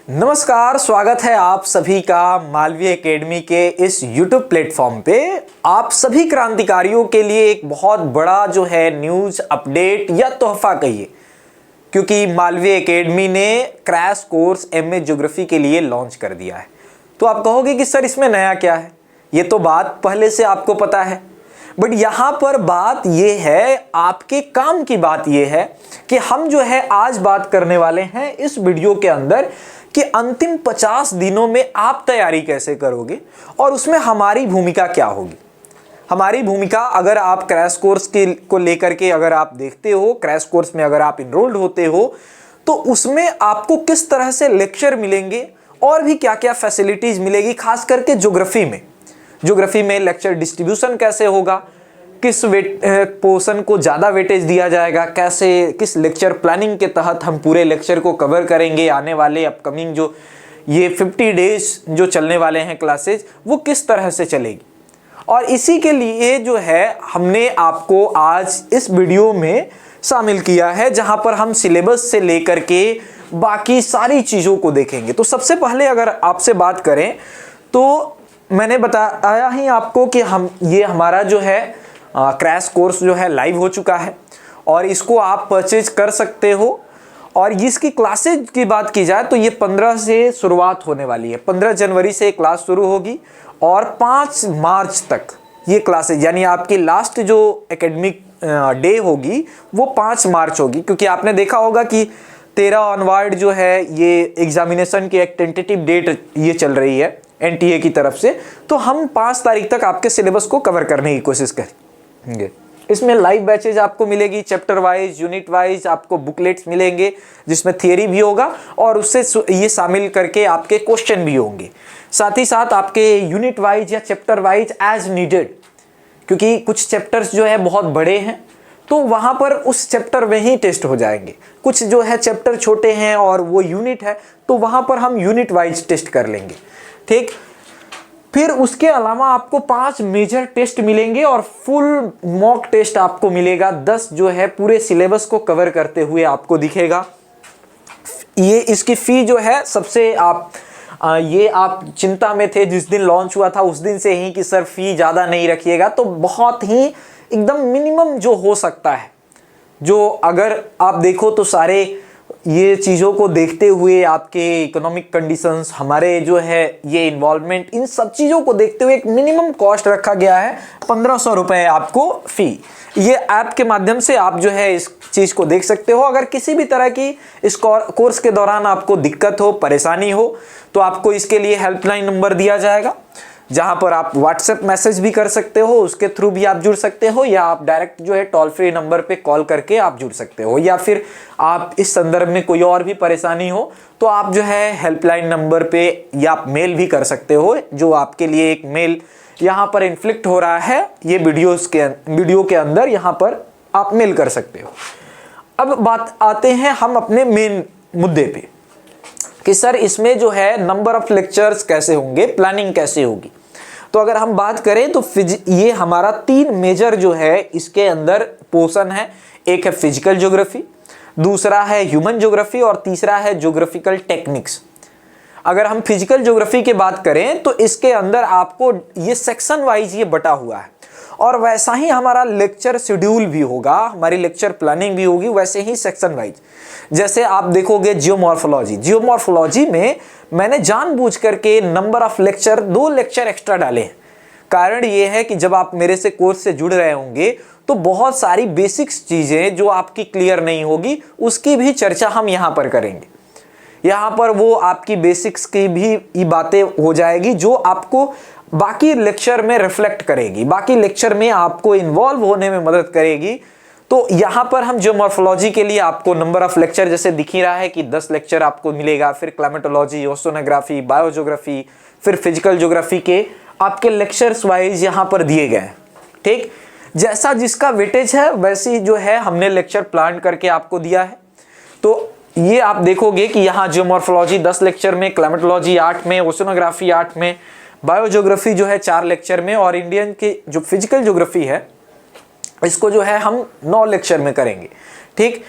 नमस्कार, स्वागत है आप सभी का मालवीय एकेडमी के इस YouTube प्लेटफॉर्म पे। आप सभी क्रांतिकारियों के लिए एक बहुत बड़ा जो है न्यूज़ अपडेट या तोहफा कहिए, क्योंकि मालवीय एकेडमी ने क्रैश कोर्स MA ज्योग्राफी के लिए लॉन्च कर दिया है। तो आप कहोगे कि सर इसमें नया क्या है, ये तो बात पहले से आपको पता है, बट यहाँ पर बात ये है, आपके काम की बात ये है कि हम जो है आज बात करने वाले हैं इस वीडियो के अंदर कि अंतिम 50 दिनों में आप तैयारी कैसे करोगे और उसमें हमारी भूमिका क्या होगी। हमारी भूमिका, अगर आप क्रैश कोर्स को लेकर के अगर आप देखते हो, क्रैश कोर्स में अगर आप इनरोल्ड होते हो तो उसमें आपको किस तरह से लेक्चर मिलेंगे और भी क्या क्या फैसिलिटीज मिलेगी, खास करके ज्योग्राफी में लेक्चर डिस्ट्रीब्यूशन कैसे होगा, किस पोर्शन को ज़्यादा वेटेज दिया जाएगा, कैसे किस लेक्चर प्लानिंग के तहत हम पूरे लेक्चर को कवर करेंगे, आने वाले अपकमिंग जो ये 50 डेज जो चलने वाले हैं क्लासेज, वो किस तरह से चलेगी। और इसी के लिए जो है हमने आपको आज इस वीडियो में शामिल किया है, जहां पर हम सिलेबस से लेकर के बाकी सारी चीज़ों को देखेंगे। तो सबसे पहले अगर आपसे बात करें तो मैंने बताया ही आपको कि ये हमारा जो है क्रैश कोर्स जो है लाइव हो चुका है और इसको आप परचेज कर सकते हो। और इसकी क्लासेज की बात की जाए तो ये 15 से शुरुआत होने वाली है। 15 जनवरी से क्लास शुरू होगी और 5 मार्च तक ये क्लासेज, यानी आपकी लास्ट जो एकेडमिक डे होगी वो 5 मार्च होगी, क्योंकि आपने देखा होगा कि 13 ऑनवर्ड जो है ये एग्जामिनेशन की एक टेंटेटिव डेट ये चल रही है NTA की तरफ से। तो हम 5 तारीख तक आपके सिलेबस को कवर करने की कोशिश करेंगे। इसमें लाइव बैचेज आपको मिलेगी, चैप्टर वाइज, यूनिट वाइज आपको बुकलेट्स मिलेंगे जिसमें थियरी भी होगा और उससे ये शामिल करके आपके क्वेश्चन भी होंगे। साथ ही साथ आपके यूनिट वाइज या चैप्टर वाइज एज नीडेड, क्योंकि कुछ चैप्टर्स जो है बहुत बड़े हैं तो वहाँ पर उस चैप्टर में ही टेस्ट हो जाएंगे। कुछ जो है चैप्टर छोटे हैं और वो यूनिट है तो वहाँ पर हम यूनिट वाइज टेस्ट कर लेंगे, ठीक। फिर उसके अलावा आपको 5 मेजर टेस्ट मिलेंगे और फुल मॉक टेस्ट आपको मिलेगा। 10 जो है पूरे सिलेबस को कवर करते हुए आपको दिखेगा। ये इसकी फी जो है सबसे आप चिंता में थे जिस दिन लॉन्च हुआ था उस दिन से ही कि सर फी ज़्यादा नहीं रखिएगा, तो बहुत ही एकदम मिनिमम जो हो सकता है, जो अगर आप देखो तो सारे ये चीज़ों को देखते हुए आपके इकोनॉमिक कंडीशंस, हमारे जो है ये इन्वॉल्वमेंट, इन सब चीज़ों को देखते हुए एक मिनिमम कॉस्ट रखा गया है 1500 रुपये आपको फ़ी। ये ऐप के माध्यम से आप जो है इस चीज़ को देख सकते हो। अगर किसी भी तरह की इस कोर्स के दौरान आपको दिक्कत हो, परेशानी हो, तो आपको इसके लिए हेल्पलाइन नंबर दिया जाएगा, जहां पर आप व्हाट्सएप मैसेज भी कर सकते हो, उसके थ्रू भी आप जुड़ सकते हो, या आप डायरेक्ट जो है टोल फ्री नंबर पे कॉल करके आप जुड़ सकते हो, या फिर आप इस संदर्भ में कोई और भी परेशानी हो तो आप जो है हेल्पलाइन नंबर पे या आप मेल भी कर सकते हो, जो आपके लिए एक मेल यहाँ पर इन्फ्लिक्ट हो रहा है ये वीडियो के अंदर, यहाँ पर आप मेल कर सकते हो। अब बात आते हैं हम अपने मेन मुद्दे पे कि सर इसमें जो है नंबर ऑफ लेक्चर्स कैसे होंगे, प्लानिंग कैसे होगी। तो अगर हम बात करें तो ये हमारा 3 मेजर जो है इसके अंदर पोर्शन है। एक है फिजिकल ज्योग्राफी, दूसरा है ह्यूमन ज्योग्राफी और तीसरा है ज्योग्राफिकल टेक्निक्स। अगर हम फिजिकल ज्योग्राफी की बात करें तो इसके अंदर आपको ये सेक्शन वाइज ये बटा हुआ है और वैसा ही हमारा लेक्चर शेड्यूल भी होगा, हमारी लेक्चर प्लानिंग भी होगी वैसे ही सेक्शन वाइज। जैसे आप देखोगे जियोमॉर्फोलॉजी में मैंने जानबूझ करके number of lecture 2 lecture extra डाले हैं। कारण ये है कि जब आप मेरे से कोर्स से जुड़ रहे होंगे तो बहुत सारी बेसिक्स चीज़ें जो आपकी क्लियर नहीं होगी उसकी भी चर्चा हम यहाँ पर करेंगे। यहाँ पर वो आपकी बेसिक्स की भी बातें हो जाएगी जो आपको बाकी लेक्चर में रिफ्लेक्ट करेगी, बाकी लेक्चर में आपको इन्वॉल्व होने में मदद करेगी। तो यहाँ पर हम जियोमॉर्फोलॉजी के लिए आपको नंबर ऑफ लेक्चर जैसे दिख ही रहा है कि 10 लेक्चर आपको मिलेगा, फिर क्लाइमेटोलॉजी, ओशोनोग्राफी, बायोज्योग्राफी, फिर फिजिकल ज्योग्राफी के आपके लेक्चर्स वाइज यहाँ पर दिए गए हैं, ठीक। जैसा जिसका वेटेज है वैसी जो है हमने लेक्चर प्लान करके आपको दिया है। तो ये आप देखोगे कि यहाँ जियोमॉर्फोलॉजी 10 लेक्चर में, क्लाइमेटोलॉजी 8 में, ओशोनोग्राफी 8 में, बायोज्योग्राफी जो है 4 लेक्चर में और इंडियन की जो फिजिकल ज्योग्राफी है इसको जो है हम 9 लेक्चर में करेंगे, ठीक।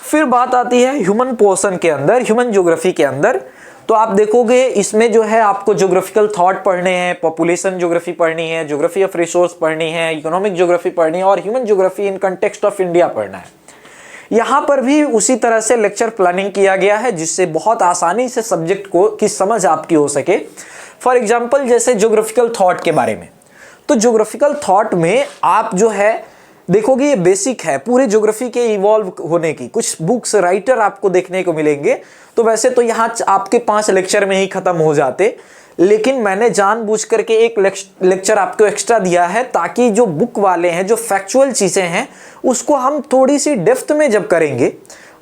फिर बात आती है ह्यूमन पोर्शन के अंदर, ह्यूमन ज्योग्राफी के अंदर। तो आप देखोगे इसमें जो है आपको ज्योग्राफिकल थॉट पढ़ने हैं, पॉपुलेशन ज्योग्राफी पढ़नी है, ज्योग्राफी ऑफ रिसोर्स पढ़नी है, इकोनॉमिक ज्योग्राफी पढ़नी है और human geography in context of India पढ़ना है। यहाँ पर भी उसी तरह से लेक्चर प्लानिंग किया गया है जिससे बहुत आसानी से सब्जेक्ट को की समझ आपकी हो सके। फॉर एग्जाम्पल जैसे ज्योग्राफिकल थॉट के बारे में, तो ज्योग्राफिकल थॉट में आप जो है देखोगे ये बेसिक है पूरे ज्योग्राफी के इवॉल्व होने की। कुछ बुक्स राइटर आपको देखने को मिलेंगे, तो वैसे तो यहाँ आपके 5 लेक्चर में ही खत्म हो जाते, लेकिन मैंने जानबूझ करके एक लेक्चर आपको एक्स्ट्रा दिया है ताकि जो बुक वाले हैं, जो फैक्चुअल चीज़ें हैं, उसको हम थोड़ी सी डेप्थ में जब करेंगे,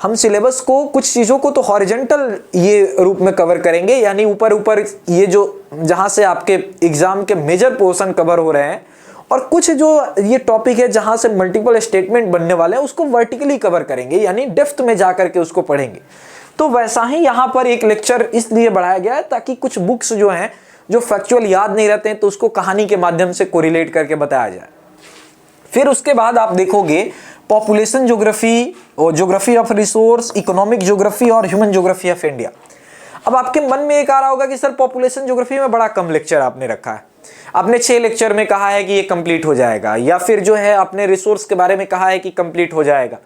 हम सिलेबस को कुछ चीज़ों को तो हॉरिजॉन्टल ये रूप में कवर करेंगे, यानी ऊपर ऊपर ये जो जहाँ से आपके एग्जाम के मेजर पोर्शन कवर हो रहे हैं, और कुछ जो ये टॉपिक है जहाँ से मल्टीपल स्टेटमेंट बनने वाले हैं उसको वर्टिकली कवर करेंगे, यानी डेप्थ में जा करके उसको पढ़ेंगे। तो वैसा ही यहाँ पर एक लेक्चर इसलिए बढ़ाया गया है ताकि कुछ बुक्स जो हैं जो फैक्चुअल याद नहीं रहते हैं तो उसको कहानी के माध्यम से कोरिलेट करके बताया जाए। फिर उसके बाद आप देखोगे पॉपुलेशन ज्योग्राफी और geography of resource, economic geography और ह्यूमन ज्योग्राफी ऑफ इंडिया। अब आपके मन में एक आ रहा होगा कि सर पॉपुलेशन ज्योग्राफी में बड़ा कम लेक्चर आपने रखा है, आपने 6 लेक्चर में कहा है कि ये कंप्लीट हो जाएगा, या फिर जो है आपने रिसोर्स के बारे में कहा है कि कंप्लीट हो जाएगा।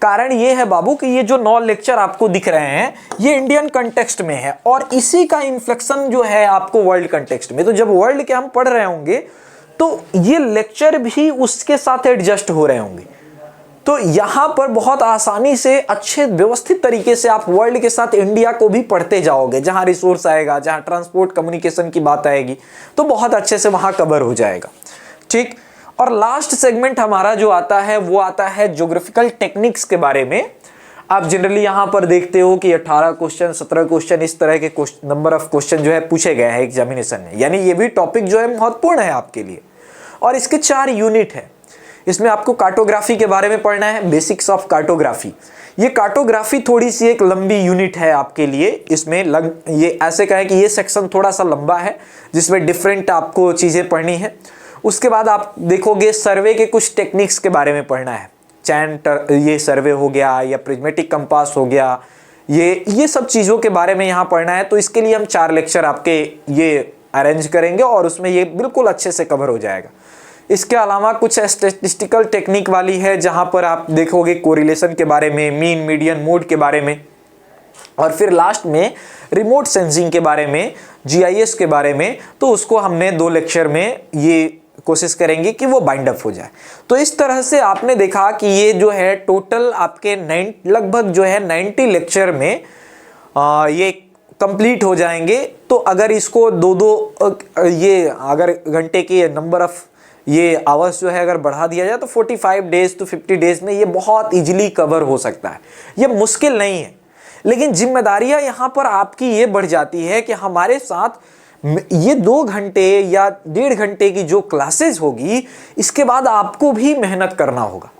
कारण ये है बाबू कि ये जो 9 लेक्चर आपको दिख रहे हैं ये इंडियन कंटेक्स्ट में है और इसी का इन्फ्लेक्शन जो है आपको वर्ल्ड कंटेक्स्ट में। तो जब वर्ल्ड के हम पढ़ रहे होंगे तो ये लेक्चर भी उसके साथ एडजस्ट हो रहे होंगे। तो यहाँ पर बहुत आसानी से अच्छे व्यवस्थित तरीके से आप वर्ल्ड के साथ इंडिया को भी पढ़ते जाओगे। जहाँ रिसोर्स आएगा, जहाँ ट्रांसपोर्ट कम्युनिकेशन की बात आएगी तो बहुत अच्छे से वहाँ कवर हो जाएगा। ठीक, और लास्ट सेगमेंट हमारा जो आता है वो आता है ज्योग्राफिकल टेक्निक्स के बारे में। आप जनरली यहाँ पर देखते हो कि 18 क्वेश्चन, 17 क्वेश्चन इस तरह के नंबर ऑफ क्वेश्चन जो है पूछे गए हैं एग्जामिनेशन में, यानी ये भी टॉपिक जो है महत्वपूर्ण है आपके लिए। और इसके 4 यूनिट है। इसमें आपको कार्टोग्राफी के बारे में पढ़ना है, बेसिक्स ऑफ कार्टोग्राफी। ये कार्टोग्राफी थोड़ी सी एक लंबी यूनिट है आपके लिए। इसमें ये ऐसे कहे कि ये सेक्शन थोड़ा सा लंबा है जिसमें डिफरेंट आपको चीज़ें पढ़नी है। उसके बाद आप देखोगे सर्वे के कुछ टेक्निक्स के बारे में पढ़ना है। ये सर्वे हो गया या प्रिज्मेटिक कंपास हो गया, ये सब चीज़ों के बारे में यहाँ पढ़ना है। तो इसके लिए हम 4 लेक्चर आपके ये अरेंज करेंगे और उसमें ये बिल्कुल अच्छे से कवर हो जाएगा। इसके अलावा कुछ स्टैटिस्टिकल टेक्निक वाली है जहाँ पर आप देखोगे कोरिलेशन के बारे में, मीन, मीडियन, मोड के बारे में, और फिर लास्ट में रिमोट सेंसिंग के बारे में, जीआईएस के बारे में। तो उसको हमने 2 लेक्चर में ये कोशिश करेंगे कि वो बाइंड अप हो जाए। तो इस तरह से आपने देखा कि ये जो है टोटल आपके लगभग जो है 90 लेक्चर में ये कंप्लीट हो जाएंगे। तो अगर इसको 2-2 ये अगर घंटे के नंबर ऑफ ये आवर्स जो है अगर बढ़ा दिया जाए तो 45 डेज to 50 डेज में ये बहुत इजीली कवर हो सकता है। ये मुश्किल नहीं है, लेकिन जिम्मेदारियां यहाँ पर आपकी ये बढ़ जाती है कि हमारे साथ ये 2 घंटे या 1.5 घंटे की जो क्लासेस होगी इसके बाद आपको भी मेहनत करना होगा,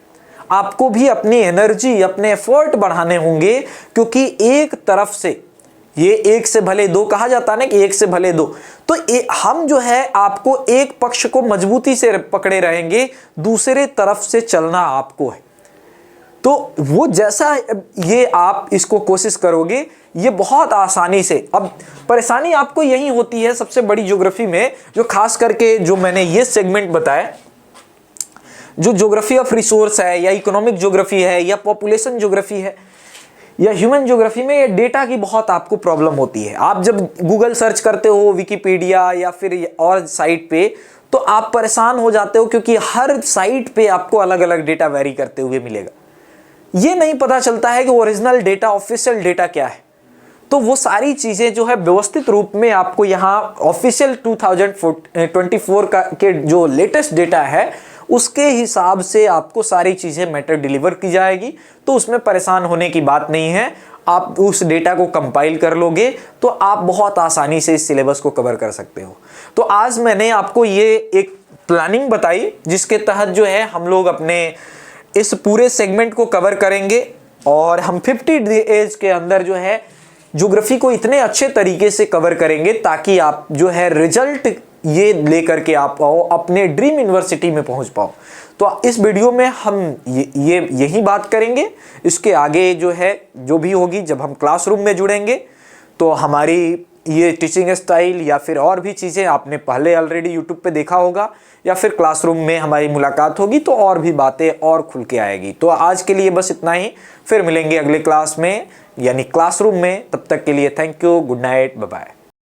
आपको भी अपनी एनर्जी, अपने एफर्ट बढ़ाने होंगे। क्योंकि एक तरफ से ये 1 से भले 2 कहा जाता है ना कि 1 से भले 2, तो हम जो है आपको एक पक्ष को मजबूती से पकड़े रहेंगे, दूसरे तरफ से चलना आपको है। तो वो जैसा ये आप इसको कोशिश करोगे ये बहुत आसानी से। अब परेशानी आपको यही होती है सबसे बड़ी ज्योग्राफी में, जो खास करके जो मैंने ये सेगमेंट बताया, जो ज्योग्राफी ऑफ रिसोर्स है या इकोनॉमिक ज्योग्राफी है या पॉपुलेशन ज्योग्राफी है या ह्यूमन ज्योग्राफी में, ये डेटा की बहुत आपको प्रॉब्लम होती है। आप जब गूगल सर्च करते हो, विकिपीडिया या फिर और साइट पे, तो आप परेशान हो जाते हो क्योंकि हर साइट पे आपको अलग अलग डेटा वेरी करते हुए मिलेगा। ये नहीं पता चलता है कि ओरिजिनल डेटा, ऑफिशियल डेटा क्या है। तो वो सारी चीज़ें जो है व्यवस्थित रूप में आपको यहाँ ऑफिशियल 2024 का के जो लेटेस्ट डेटा है उसके हिसाब से आपको सारी चीज़ें मैटर डिलीवर की जाएगी। तो उसमें परेशान होने की बात नहीं है। आप उस डेटा को कंपाइल कर लोगे तो आप बहुत आसानी से इस सिलेबस को कवर कर सकते हो। तो आज मैंने आपको ये एक प्लानिंग बताई जिसके तहत जो है हम लोग अपने इस पूरे सेगमेंट को कवर करेंगे और हम 50 डेज के अंदर जो है ज्योग्राफी को इतने अच्छे तरीके से कवर करेंगे ताकि आप जो है रिजल्ट ये लेकर के आप आओ, अपने ड्रीम यूनिवर्सिटी में पहुंच पाओ। तो इस वीडियो में हम यही बात करेंगे। इसके आगे जो है जो भी होगी, जब हम क्लासरूम में जुड़ेंगे तो हमारी ये टीचिंग स्टाइल या फिर और भी चीज़ें आपने पहले ऑलरेडी यूट्यूब पे देखा होगा, या फिर क्लासरूम में हमारी मुलाकात होगी तो और भी बातें और खुल के आएगी। तो आज के लिए बस इतना ही, फिर मिलेंगे अगले क्लास में यानी क्लासरूम में। तब तक के लिए thank you, good night, bye bye.